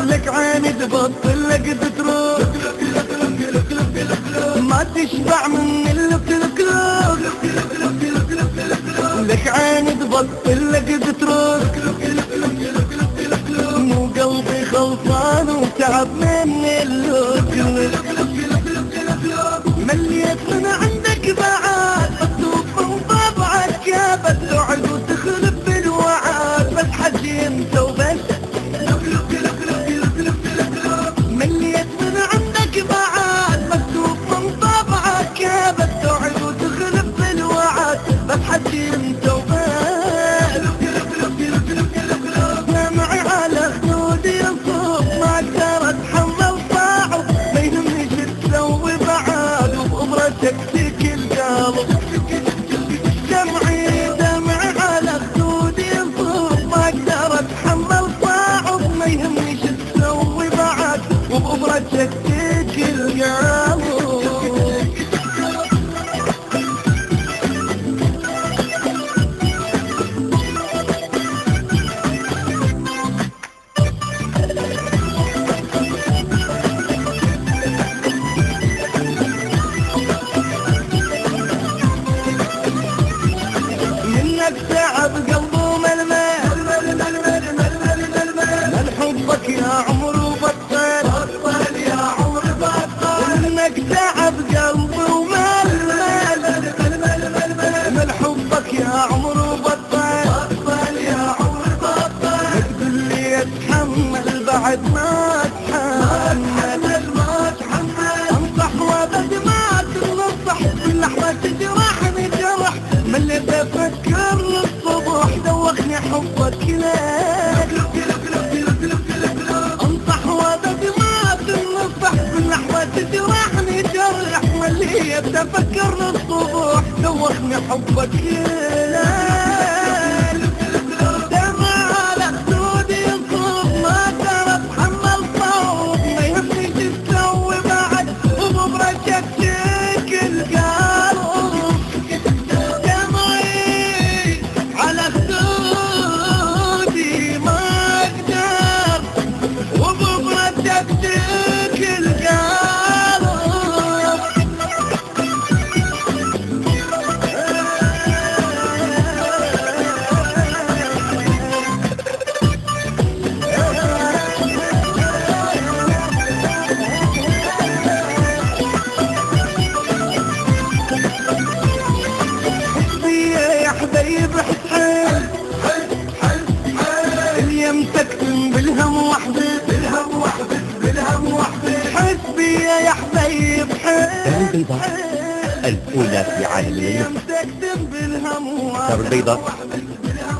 لك عيني تبطل لك تتروح ما تشبع من اللك لك عيني تبطل لك تتروح مو قلبي خلصان وتعب من اللك مليت من عندك بعاد بتوب من طبعك يا بتوعد وتخلف بالوعاد بس حجي انت وبس مليت من عندك بعاد مكتوب من طبعك يا بتوعد وتخلف بالوعد بس حجي انت وبس دمعي على خدودي الصوت ما اقدر اتحمل صاعه ما يهمني شو تسوي بعاد وبأمرتك تك القلب دمعي على خدودي الصوت ما اقدر اتحمل صاعه ما يهمني شو تسوي بعد وبأمرتك تك القلب منك تعب قلبه ململ من حبك يا عمر وبطل يا عمر بطل منك تعب قلبه ململ من حبك يا عمر وبطل يا عمر بطل تقول لي اتحمل بعد ما اتحمل انصح وابد ما تنصح باللحظة تجرحني جرح من اللي بفكر للصبح دوخني حبك لك انصح وابد ما تنصح باللحظة تجرحني جرح من اللي بفكر للصبح دوخني حبك لك دمع على خدودي الصوت ما ترى اتحمل صوت ما يهمني شو تسوي بعد وببرشك تك القلب دمعي على خدودي ما اقدر وببرشك تك القلب حبيب حسين اليوم تكتم بالهم وحدي حسبي يا حبيب دار البيضاء الأولى في عالم اليوم. دار البيضاء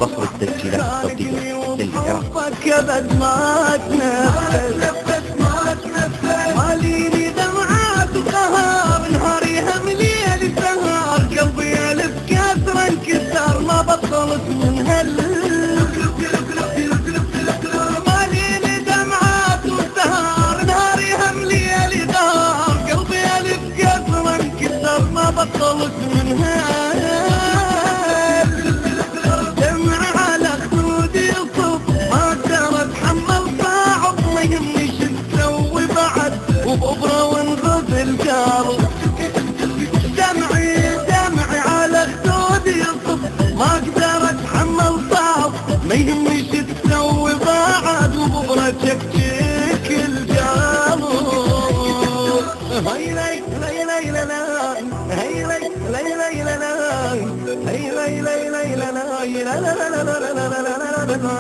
بصر التسجيلات الصوتية للعراق. أبد ما تنفس ماليني دمعات وقهار نهاري هم ليالي سهر قلبي ألف كسر انكسر ما بطلت من ماليني دمعات وسهر نهاري هم ليالي دار قلبي ألف كسر انكسر ما بطلت من دمع على خدودي الصوت ما اقدر اتحمل صعب ما يهمني شو تسوي بعد وبأبرة ونغز القلب دمعي على خدودي الصوت ما اقدر اتحمل صعب ما يهمني شو تسوي بعد وبأبرة تكتك القلب هاي لي لي لي لا هاي لي لي لي لا هاي لي لي لي لا لا لا لا لا لا لا لا لا